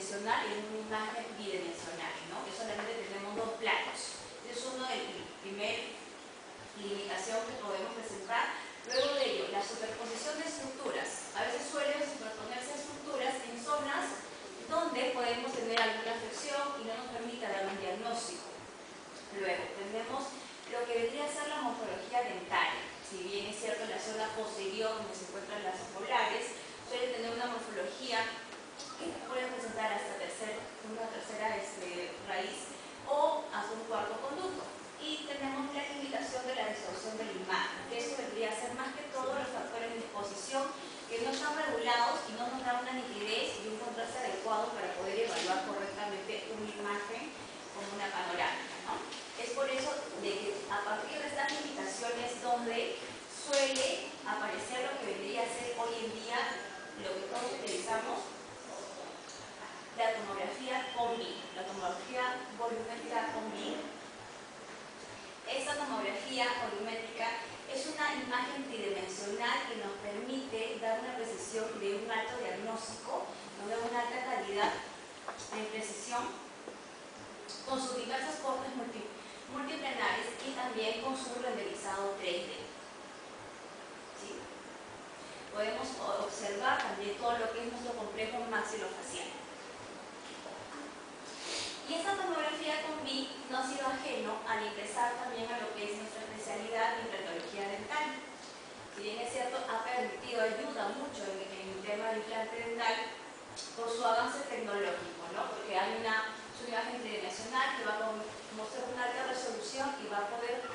superposicionar en una imagen bidimensional, ¿no? Que solamente tenemos dos planos. Es uno de la primera limitación que podemos presentar. Luego de ello, la superposición de estructuras. A veces suelen superponerse estructuras en zonas donde podemos tener alguna afección y no nos permite dar un diagnóstico. Luego tenemos lo que vendría a ser la morfología dental. Si bien es cierto, la zona posterior donde se encuentran las molares suele tener una morfología que puede presentar hasta una tercera raíz o hasta un cuarto conducto. Y tenemos la limitación de la distorsión de la imagen, que eso vendría a ser más que todo los factores de disposición que no están regulados y no nos dan una nitidez y un contraste adecuado para poder evaluar correctamente una imagen como una panorámica, ¿no? Es por eso de que a partir de estas limitaciones donde suele aparecer lo que vendría a ser hoy en día lo que todos utilizamos, la tomografía combi, la tomografía volumétrica combi. Esta tomografía volumétrica es una imagen tridimensional que nos permite dar una precisión de un alto diagnóstico, nos da una alta calidad en precisión, con sus diversos cortes multiplenares y también con su renderizado 3D. ¿Sí? Podemos observar también todo lo que es nuestro complejo maxilofacial. Y esta tomografía combi no ha sido ajeno al ingresar también a lo que es nuestra especialidad de implantología dental. Si bien es cierto, ha permitido, ayuda mucho en el tema del implante dental por su avance tecnológico, ¿no? Porque hay una imagen tridimensional que va a mostrar una alta resolución y va a poder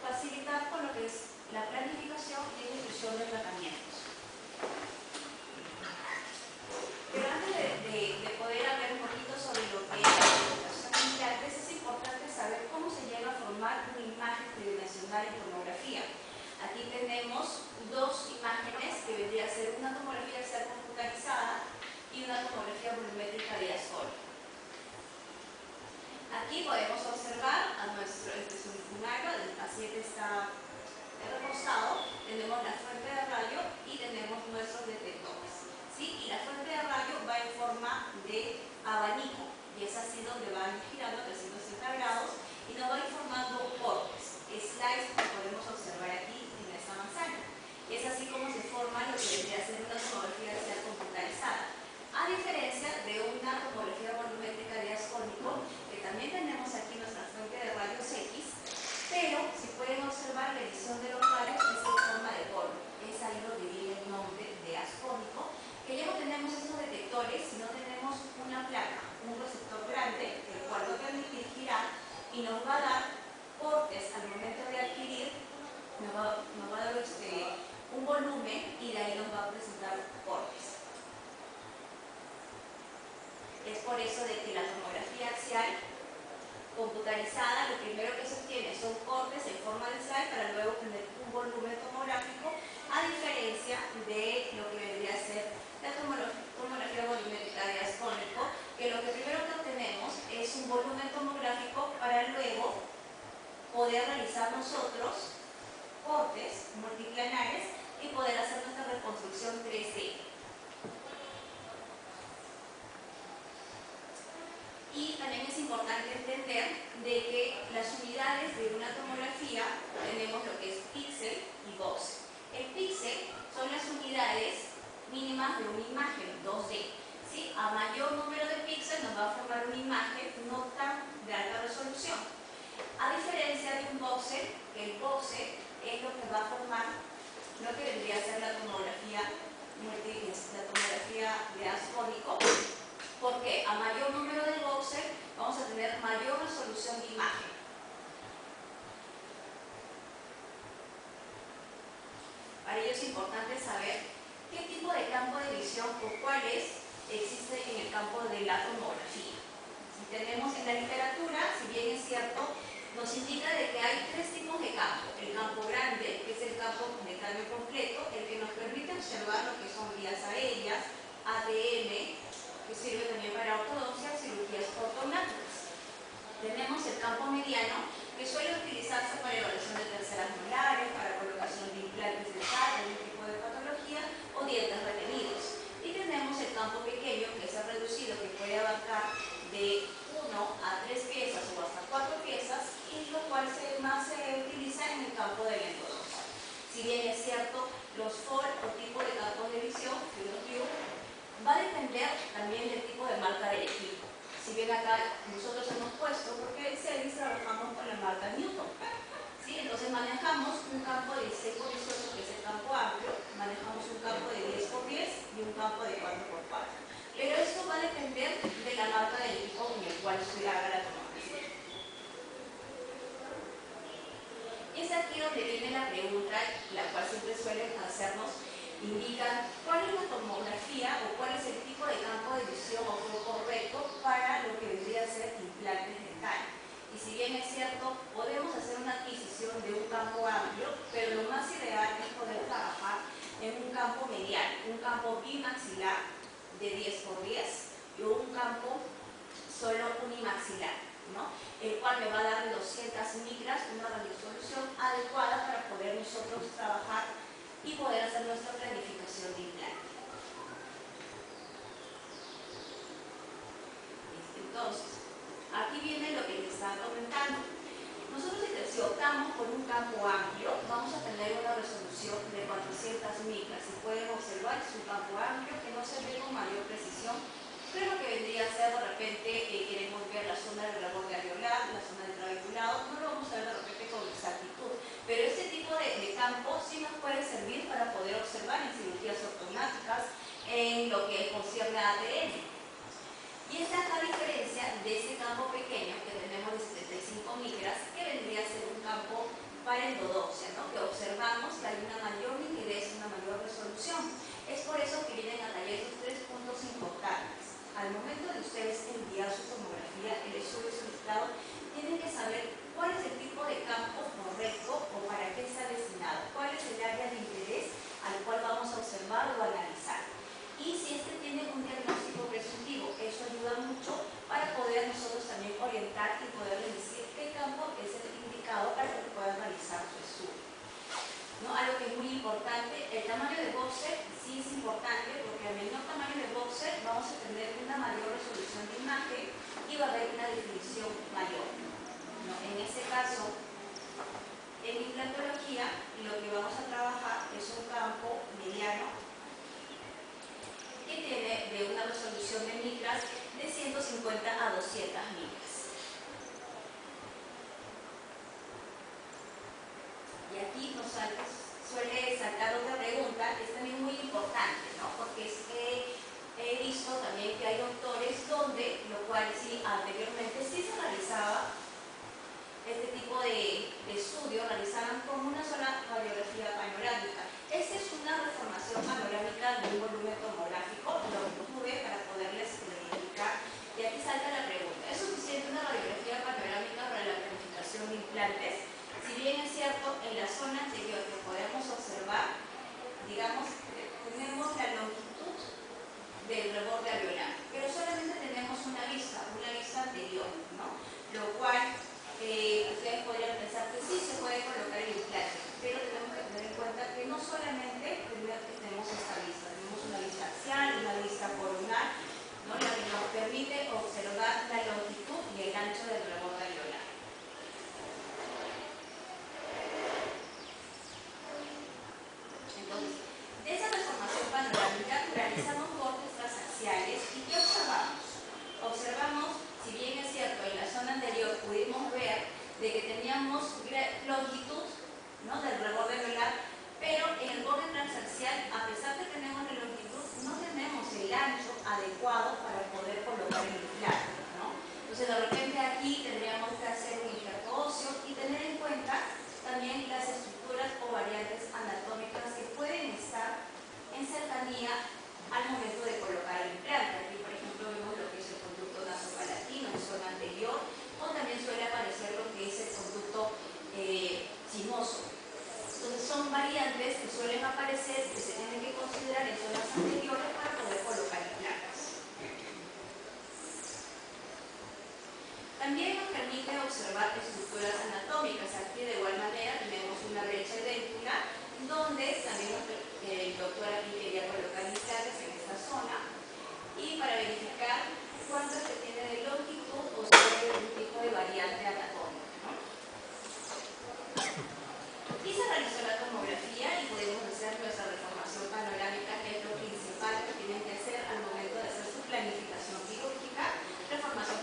facilitar con lo que es la planificación y ejecución de tratamientos. Pero antes de poder hablar un poquito sobre lo que es la presentación de implantes, es importante saber cómo se llega a formar una imagen tridimensional en tomografía. Aquí tenemos dos imágenes que vendría a ser una tomografía axial computarizada y una tomografía volumétrica diastólica. Aquí podemos observar a nuestro esfumario, el paciente está recostado, tenemos la fuente de rayo y tenemos nuestros detectores. ¿Sí? Y la fuente de rayo va en forma de abanico y es así donde va girando a 360 grados y nos va informando cortes, slides que podemos observar aquí en esta manzana. Y es así como se forma lo que vendría a ser una tomografía axial computarizada. A diferencia de una tomografía volumétrica diastólico, que también tenemos aquí nuestra fuente de rayos X, pero si pueden observar la edición de los rayos es en forma de cono. Es ahí donde viene el nombre de ascónico, que ya no tenemos estos detectores, sino tenemos una placa, un receptor grande, el cual va a permitir girar y nos va a dar cortes al momento de adquirir, nos va a dar un volumen y de ahí nos va a presentar cortes. Es por eso de que la tomografía axial computarizada, lo primero que se obtiene son cortes en forma de slide para luego tener un volumen tomográfico, a diferencia de lo que vendría a ser la tomografía volumétrica diastónico, que lo que primero que obtenemos es un volumen tomográfico para luego poder realizar nosotros cortes multiplanares y poder hacer nuestra reconstrucción 3D. Y también es importante entender de que las unidades de una tomografía tenemos lo que es píxel y voxel. El píxel son las unidades mínimas de una imagen 2D. ¿Sí? A mayor número de píxeles nos va a formar una imagen no tan de alta resolución. A diferencia de un voxel, que el voxel es lo que va a formar lo que vendría a ser la tomografía de ascónico. Porque a mayor número de voxel vamos a tener mayor resolución de imagen. Para ello es importante saber qué tipo de campo de visión o cuáles existen en el campo de la tomografía. Si tenemos en la literatura, si bien es cierto, nos indica de que hay tres tipos de campo. El campo grande, que es el campo de cambio completo, el que nos permite observar lo que son vías aéreas, ADN, que sirve también para ortodoncia o cirugías ortognáticas. Tenemos el campo mediano, que suele utilizarse para evaluación de terceras molares, para colocación de implantes dentales, algún tipo de patología o dientes retenidos. Y tenemos el campo pequeño, que es el reducido, que puede abarcar Si bien acá nosotros hemos puesto, porque en CEDIS trabajamos con la marca Newton, ¿sí? Entonces manejamos un campo de 16 por 18, que es el campo amplio, manejamos un campo de 10 por 10 y un campo de 4 por 4. Pero esto va a depender de la marca del equipo en el cual se haga la tomografía. Y es aquí donde viene la pregunta, la cual siempre suelen hacernos, indican cuál es la tomografía o cuál es el tipo de campo de visión o foco recto para lo que vendría a ser implantes dentales. Y si bien es cierto, podemos hacer una adquisición de un campo amplio, pero lo más ideal es poder trabajar en un campo medial, un campo bimaxilar de 10 por 10 y un campo solo unimaxilar, ¿no? El cual me va a dar 200 micras, una radiosolución adecuada para poder nosotros trabajar y poder hacer nuestra planificación de implante. Entonces, aquí viene lo que les estaba comentando. Nosotros si optamos por un campo amplio, vamos a tener una resolución de 400 micras. Si pueden observar, es un campo amplio que no se ve con mayor precisión, pero que vendría a ser de repente, queremos ver la zona del reborde alveolar, la zona del trabeculado, no lo vamos a ver de repente con exactitud, pero este tipo de campo sí nos puede servir para poder observar en cirugías ortognáticas, en lo que concierne a ADN. Y esta es la diferencia de este campo pequeño que tenemos de 75 micras, que vendría a ser un campo para endodoxia, ¿no? Que observamos que hay una mayor nitidez, una mayor resolución. Es por eso que vienen a taller estos 3 puntos importantes. Al momento de ustedes enviar su tomografía, el estudio solicitado, tienen que saber cuál es el tipo de campo correcto o para qué está destinado, cuál es el área de interés al cual vamos a observar o analizar. Y si este tiene un diagnóstico presuntivo, eso ayuda mucho para poder nosotros también orientar y poderles decir qué campo es el indicado para que puedan realizar su estudio, ¿no? Algo que es muy importante, el tamaño de boxer sí es importante porque al menor tamaño de boxer vamos a tener una mayor resolución de imagen y va a haber una definición mayor, ¿no? En este caso, en implantología, lo que vamos a trabajar es un campo mediano que tiene de una resolución de micras de 150 a 200 micras. Y aquí nos suele saltar otra pregunta, que es también muy importante, ¿no? Porque es que he visto también que hay doctores donde, lo cual sí, anteriormente sí se realizaba este tipo de estudio, realizaban con una sola radiografía panorámica. Esta es una reformación panorámica de un volumen tomográfico, lo tuve para poderles explicar. Y aquí salta la pregunta, ¿es suficiente una radiografía panorámica para la planificación de implantes? Si bien es cierto, en la zona anterior que podemos observar, digamos, tenemos la longitud del reborde alveolar, pero solamente tenemos una vista anterior, ¿no? Lo cual ustedes podrían pensar que sí se puede colocar el implante, pero tenemos que tener en cuenta que no solamente tenemos esta vista, tenemos una vista axial, una vista coronal, ¿no? La que nos permite observar la longitud y el ancho del reborde alveolar. Entonces, de esa deformación panorámica realizamos cortes transaxiales y ¿qué observamos? Observamos, si bien es cierto, en la zona anterior pudimos ver de que teníamos longitud, ¿no? Del reborde alveolar, pero en el borde transaxial, a pesar de que tenemos la longitud, no tenemos el ancho adecuado para poder colocar el implante, ¿no? Entonces, de repente aquí tendríamos que hacer un injerto óseo y tener en cuenta también las estructuras o variantes anatómicas que pueden estar en cercanía al momento de colocar el implante. Aquí, por ejemplo, vemos lo que es el conducto nasopalatino en zona anterior, o también suele aparecer lo que es el conducto sinuoso. Entonces, son variantes que suelen aparecer, que se tienen que considerar en zonas anteriores para poder colocar implantes. También nos permite observar estructuras anatómicas. Aquí, de igual manera, tenemos una brecha edéntica, donde también el doctor aquí quería colocar implantes en esta zona, y para verificar cuánto es que tiene de longitud o si hay algún tipo de variante anatómica, ¿no? Y se realizó la tomografía y pudimos hacer nuestra reformación panorámica, que es lo principal que tienen que hacer al momento de hacer su planificación quirúrgica. Reformación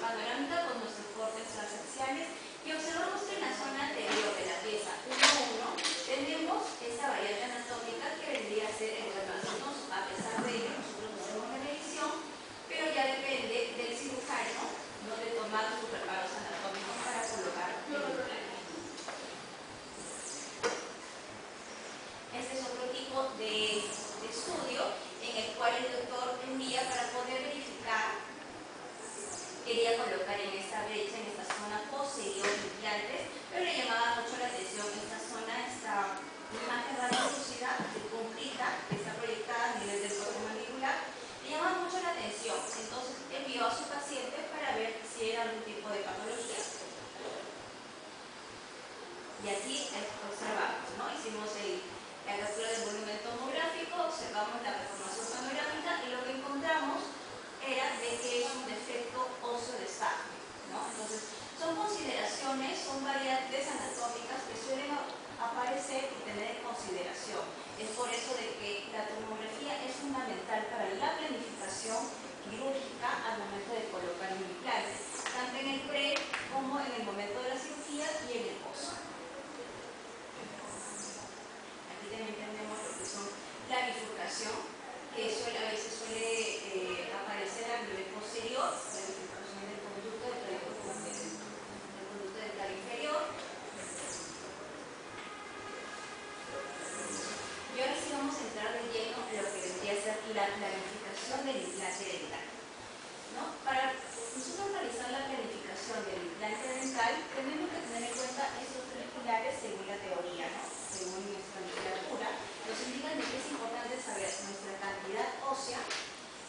quería colocar en esta brecha, en esta zona posterior de implantes, pero le llamaba mucho la atención esta zona, esta imagen radiolúcida, concreta, que está proyectada a nivel del cuerpo mandibular, le llamaba mucho la atención. Entonces envió a su paciente para ver si era algún tipo de patología. Y aquí observamos, ¿no? Hicimos la captura del volumen tomográfico, observamos la performación panorámica y lo que encontramos era de que es un defecto óseo de Stafford, ¿no? Entonces, son consideraciones, son variantes anatómicas que suelen aparecer y tener en consideración. Es por eso de que la tomografía es fundamental para la planificación quirúrgica al momento de colocar un implante, tanto en el pre como en el momento de la cirugía y en el post. Aquí también tenemos lo que son la bifurcación, que a veces suele aparecer a nivel posterior, la bifurcación del conducto dental inferior. Y ahora sí vamos a entrar de lleno en lo que vendría a ser la planificación del implante dental, ¿no? Para nosotros realizar la planificación del implante dental, tenemos que tener en cuenta estos tres pilares según la teoría, ¿no? Según nuestra literatura, nos indican de que es importante saber nuestra cantidad ósea,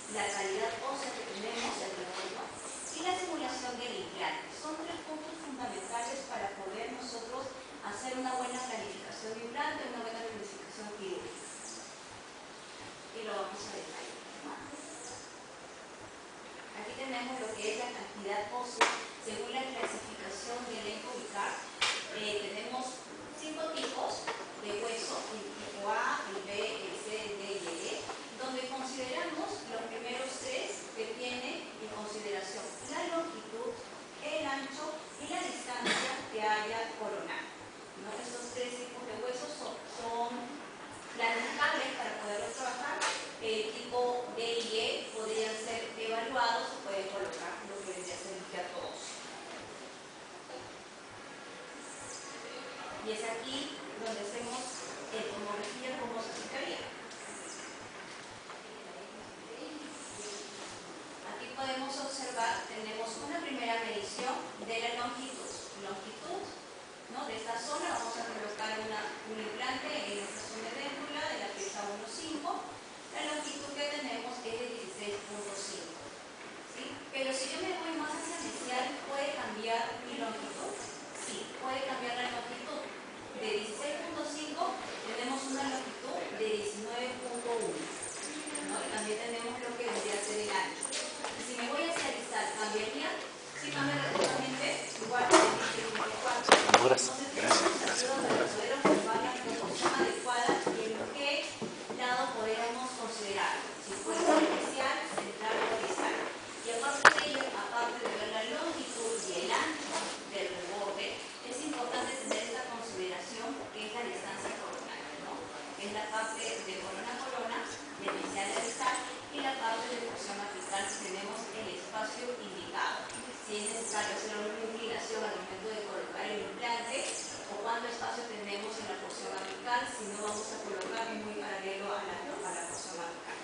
la calidad ósea que tenemos, el retorno, y la simulación del implante. Son tres puntos fundamentales para poder nosotros hacer una buena planificación de implante, una buena planificación quirúrgica. Y lo vamos a detallar, ¿no? Aquí tenemos lo que es la cantidad ósea según la clasificación de Elenco-Vickers. Tenemos 5 tipos de hueso, el tipo A, el B, el C, el D y el E, donde consideramos los primeros 3 que tienen en consideración la longitud, el ancho y la distancia que haya coronal, ¿no? Estos 3 tipos de huesos son planificables para poderlos trabajar. El tipo D y E podrían ser evaluados, se pueden colocar lo que vendría a ser el hiato óseo. Y es aquí donde hacemos en tomografía cómo se aplicaría. Aquí podemos observar, tenemos una primera medición de la longitud, ¿no? De esta zona vamos a colocar un implante en esta zona dental de la pieza 1.5. La longitud que tenemos es de 16.5, ¿sí? Pero si yo me voy más hacia inicial, ¿puede cambiar mi longitud? Sí, puede cambiar la longitud. De 16.5 tenemos una longitud de 19.1, ¿no? Y también tenemos lo que vendría a ser el ancho. Y si me voy hacia distal, ¿cambiaría? Sí, cambia relativamente igual que el 16.4. Gracias. Entonces, para poder observar la proporción adecuada y en qué lado podríamos considerar, si puede ser inicial, central o distal. Y aparte de ello, aparte de ver la longitud y el ancho del reborde, es importante tener esta consideración que es la distancia coronal, ¿no? Que es la parte de corona a corona, de inicial a distal, y la parte de porción apical que tenemos el espacio indicado. Si es necesario hacer alguna inclinación al momento de colocar el implante, o cuánto espacio tenemos en la porción apical, si no vamos a colocar muy paralelo a la porción apical.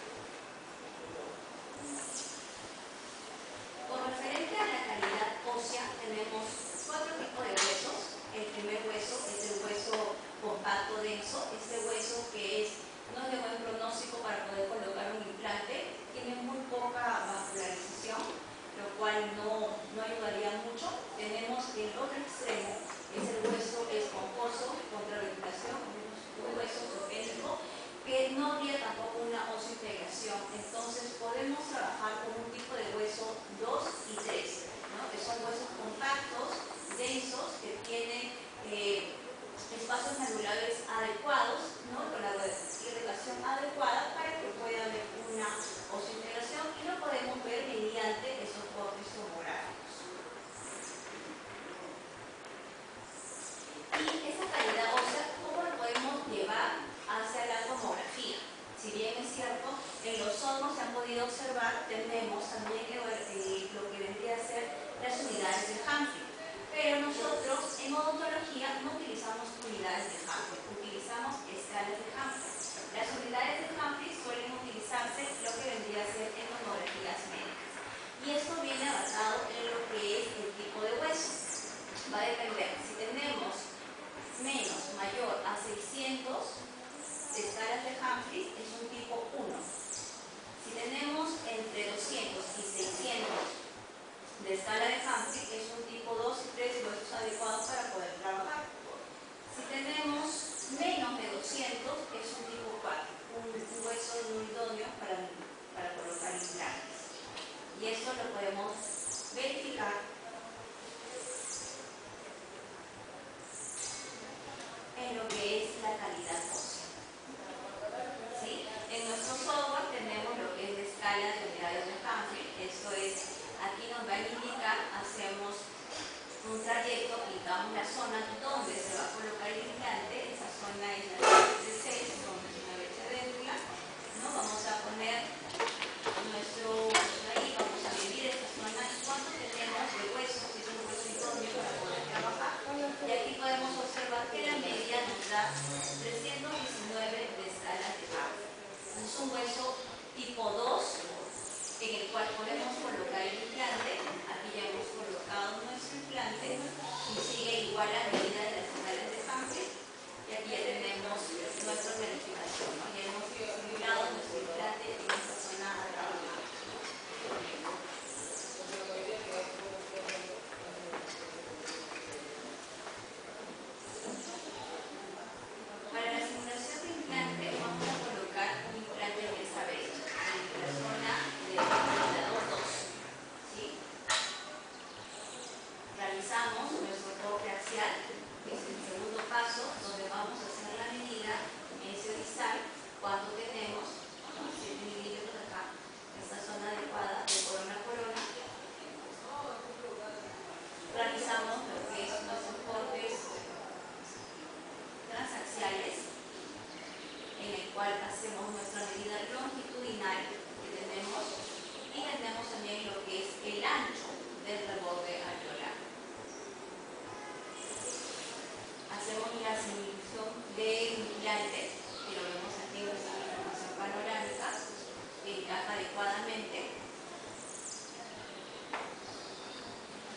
Con referente a la calidad ósea, tenemos 4 tipos de huesos. El primer hueso es el hueso compacto denso. Este hueso que no es de buen pronóstico para poder colocar un implante, tiene muy poca vascularización, lo cual no ayudaría mucho. Tenemos el otro extremo, es el hueso esponjoso, contrarregulación, un hueso ortopédico, que no habría tampoco una osteointegración. Entonces podemos trabajar con un tipo de hueso 2 y 3, ¿no? Que son huesos compactos, densos, que tienen espacios angulares adecuados, ¿no? Con la irrigación adecuada para que pueda haber una osteointegración, y lo podemos ver mediante esos cortes tomográficos. escala de Humphrey es un tipo 2 y 3 huesos adecuados para poder trabajar. Si tenemos menos de 200 es un tipo 4, un hueso no idóneo para colocar implantes. Y esto lo podemos verificar en lo que es la calidad ósea. ¿Sí? En nuestro software tenemos lo que es la escala de unidades de Humphrey. Esto es, aquí nos va a indicar, hacemos un trayecto, aplicamos la zona donde se va a colocar el implante. Esa zona es la C6, donde es una brecha dentria, ¿no? Vamos a poner ahí, vamos a medir esta zona y cuánto tenemos de hueso, si es un hueso idóneo para poder trabajar. Y aquí podemos observar que la media nos da 319 de escala de Humphrey. Es un hueso tipo 2 en el cual podemos colocar el implante. Aquí ya hemos colocado nuestro implante y sigue igual a medida de las escalas de Humphrey. Y aquí ya tenemos nuestra verificación, ¿no? Ya hemos simulado nuestro implante en esta zona a trabajar. Para la simulación de implante vamos a colocar un implante en esta brecha, en la zona de grado 2. ¿Sí? Realizamos nuestro corte axial, que es el segundo paso, donde vamos a hacer la medida mesio-distal, cuánto tenemos, ¿no? 7 milímetros acá, esta zona adecuada de corona a corona. Realizamos lo que es nuestros cortes transaxiales, en el cual hacemos nuestra medida longitudinal que tenemos y tenemos también lo que es el ancho del reborde alveolar. Hacemos la simulación del implante, que lo vemos aquí en nuestra información panorámica, que encaja adecuadamente.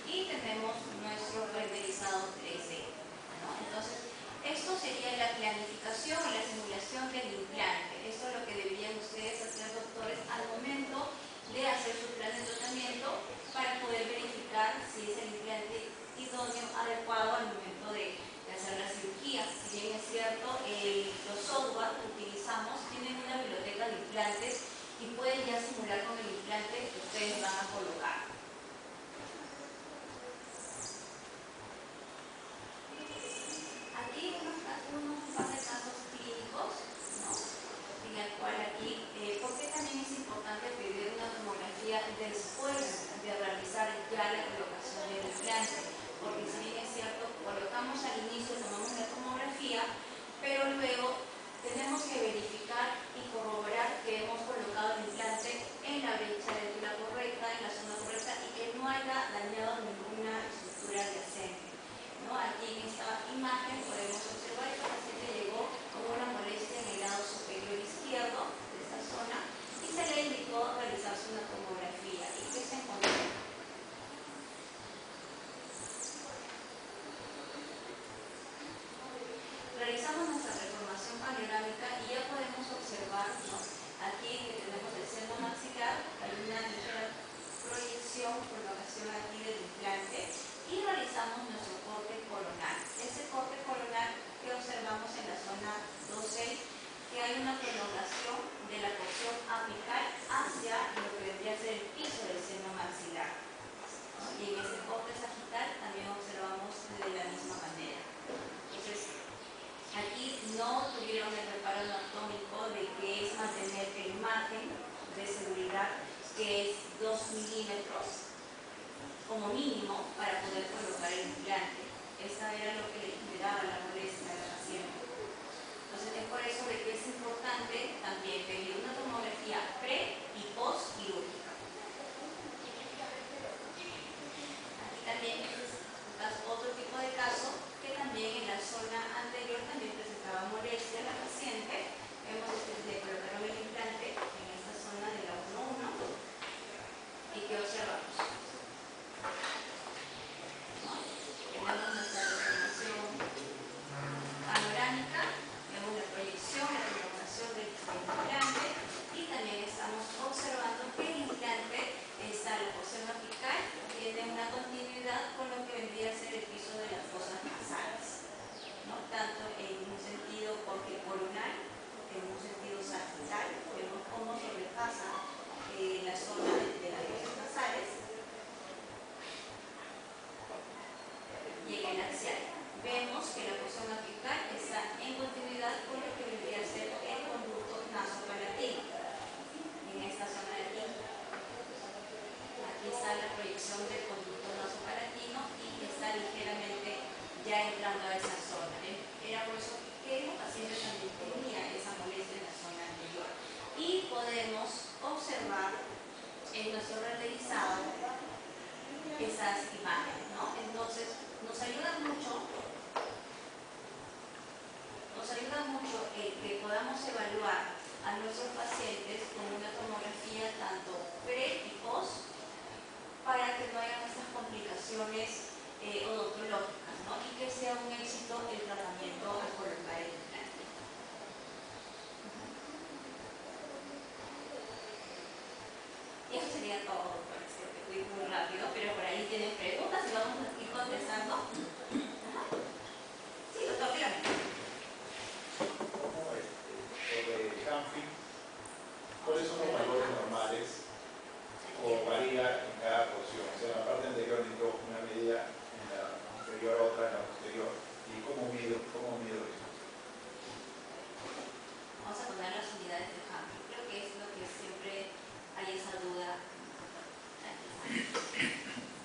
Y tenemos nuestro renderizado 3D, ¿no? Entonces, esto sería la planificación o la simulación del implante. Esto es lo que deberían ustedes hacer, doctores, al momento de hacer su plan de tratamiento para poder verificar si es el implante idóneo, adecuado al momento de hacer la cirugía. Si bien es cierto, los software que utilizamos tienen una biblioteca de implantes y pueden ya simular con el implante que ustedes van a colocar. Aquí un par de casos clínicos, ¿no? En el cual aquí, ¿por qué también es importante pedir una tomografía después de realizar ya la colocación del implante? Porque si bien es cierto, colocamos al inicio, tomamos la tomografía, pero luego tenemos que verificar y corroborar que hemos colocado el implante en la brecha de la correcta, en la zona correcta y que no haya dañado ninguna estructura adyacente, ¿no? Aquí en esta imagen podemos observar que el paciente llegó con una molestia en el lado superior izquierdo de esta zona y se le indicó realizarse una tomografía. ¿Y qué se encontró? Realizamos nuestra reformación panorámica y ya podemos observar, ¿no? Aquí que tenemos el seno maxilar, hay una ligera proyección, colocación aquí del implante y realizamos nuestro corte coronal. Ese corte coronal que observamos en la zona 2.6, que hay una prolongación de la porción apical hacia lo que vendría a ser el piso del seno maxilar, ¿no? Y en ese corte sagital también observamos de la misma manera. Entonces, aquí no tuvieron el reparo anatómico de que es mantener el margen de seguridad, que es 2 milímetros como mínimo para poder colocar el implante. Esta era lo que le generaba la molestia al paciente. Entonces es por eso de que es importante también pedir una tomografía pre y post quirúrgica. Aquí también es otro tipo de caso que también en la zona anterior también presentaba molestia a la paciente. Vemos que le colocaron el implante en esta zona de la 1.1 y que observamos. Tenemos nuestra deformación panorámica, vemos la proyección, la prolongación del implante vemos que la porción apical está en continuidad con lo que debería ser el conducto nasopalatino, en esta zona de aquí. Aquí está la proyección del conducto nasopalatino y está ligeramente ya entrando a esa zona. Era por eso que el paciente también tenía esa molestia en la zona anterior. Y podemos observar en nuestro renderizado esas imágenes, ¿no? Entonces, nos ayuda mucho el que podamos evaluar a nuestros pacientes con una tomografía tanto pre y post para que no hayan estas complicaciones odontológicas, ¿no? Y que sea un éxito el tratamiento al colocar el implante. Y eso sería todo, parece que fui muy rápido, pero por ahí tienen preguntas y vamos a ir contestando. Sí, doctor, dígame. Sobre Hanfield, ¿cuáles son los valores normales o varía en cada porción? O sea, en la parte anterior necesito una medida, en la inferior otra, en la posterior. ¿Y cómo mido eso? Vamos a poner las unidades de Hanfield. Creo que es lo que siempre hay esa duda.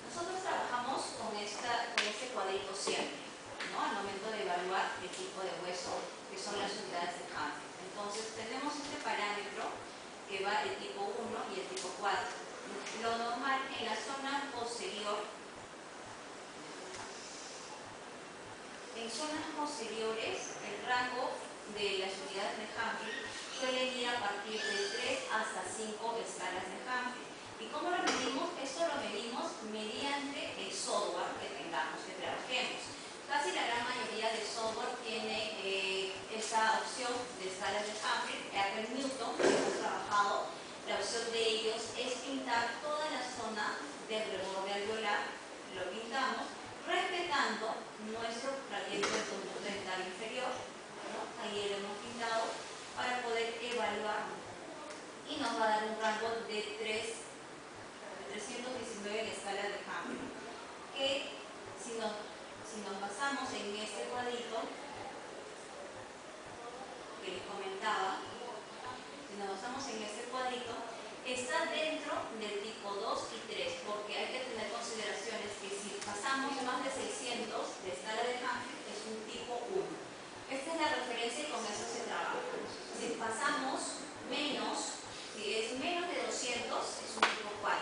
Nosotros trabajamos con este cuadrito siempre, ¿no? Al momento de evaluar el tipo de hueso que son las unidades de Hanfield. Entonces tenemos este parámetro que va el tipo 1 y el tipo 4. Lo normal en la zona posterior, en zonas posteriores, el rango de las unidades de Hanfield suelen ir a partir de 3 hasta 5 escalas de Hanfield. ¿Y cómo lo medimos? Esto lo medimos mediante el software que tengamos, que trabajemos. Casi la gran mayoría de software tiene esta opción de escalas de Hanfield. Apple Newton, que hemos trabajado, la opción de ellos es pintar toda la zona del reborde alveolar, lo pintamos, respetando nuestro gradiente de conducto dental inferior, ¿no? Ahí lo hemos pintado para poder evaluar y nos va a dar un rango de 319 en escala de Hanfield, que si nos basamos en este cuadrito que les comentaba, si nos basamos en este cuadrito, está dentro del tipo 2 y 3, porque hay que tener consideraciones que si pasamos más de 600 de escala de Hanfield es un tipo 1. Esta es la referencia y con eso se trabaja. Si pasamos menos, si es menos de 200 es un tipo 4.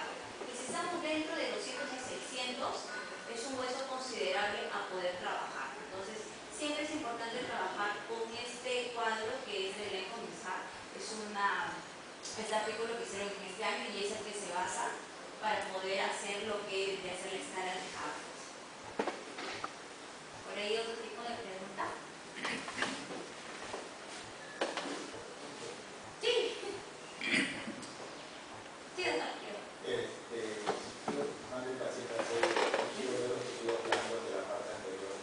Y si estamos dentro de 200 y 600 es un hueso considerable a poder trabajar. Entonces, siempre es importante trabajar con este cuadro que es de Len Comenzar. Es artículo que hicieron en este año y es el que se basa para poder hacer lo que debe hacer la escala de Hanfield. ¿Por ahí otro tipo de pregunta? Sí. Sí, doctor. Yo mando el paciente a hacer un giro de los tejidos blandos de la parte anterior.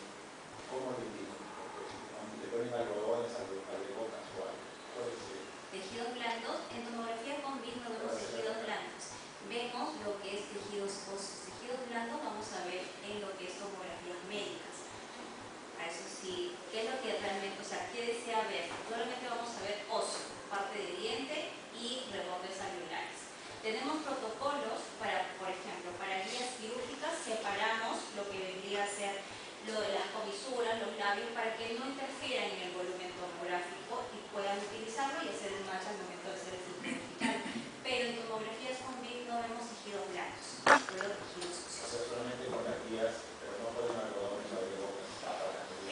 ¿Cómo lo indico? Porque cuando le ponen algodones, algo casual. ¿Cuál es el? Tejidos blandos, en tomografía con BIM no vemos tejidos blandos. Vemos lo que es tejidos óseos. Tejidos blandos vamos a ver en lo que es tomografías médicas. A eso sí, ¿qué es lo que realmente, o sea, qué desea ver? Actualmente vamos a ver óseo, parte de diente y rebordes alveolares. Tenemos protocolos para, por ejemplo, para guías quirúrgicas separamos lo que vendría a ser lo de las comisuras, los labios, para que no interfieran en el volumen tomográfico y puedan utilizarlo y hacer el match al momento de hacer el filtro digital. Pero en tomografías con BIM no vemos tejidos blandos, solo tejidos óseos. O sea, solamente con las guías, pero no con algodones, algodones.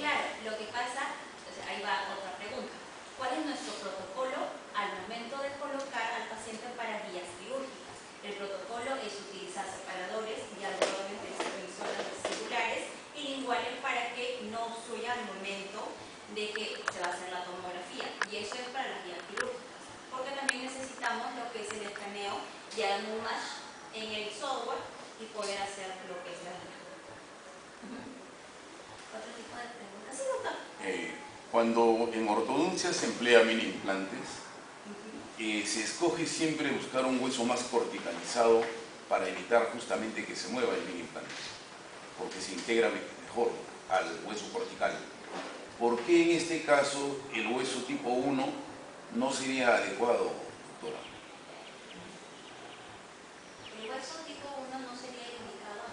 Claro, lo que pasa, o sea, ahí va otra pregunta. ¿Cuál es nuestro protocolo al momento de colocar al paciente para guías quirúrgicas? El protocolo es utilizar separadores y algodones en zonas vestibulares y linguales para que no obstruya al momento de que se va a hacer la tomografía. Y eso es para las guías quirúrgicas, porque también necesitamos lo que es el escaneo y hagan un match en el software y poder hacer lo que es la guía. ¿Otro tipo de preguntas? Sí, doctor. Cuando en ortodoncia se emplea mini implantes, se escoge siempre buscar un hueso más corticalizado para evitar justamente que se mueva el mini implante, porque se integra mejor. al hueso cortical. ¿Por qué en este caso el hueso tipo 1 no sería adecuado, doctora? El hueso tipo 1 no sería el indicado.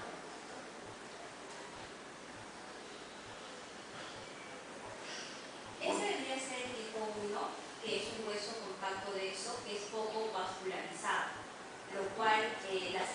Ese debería ser el tipo 1, que es un hueso compacto denso, que es poco vascularizado, lo cual las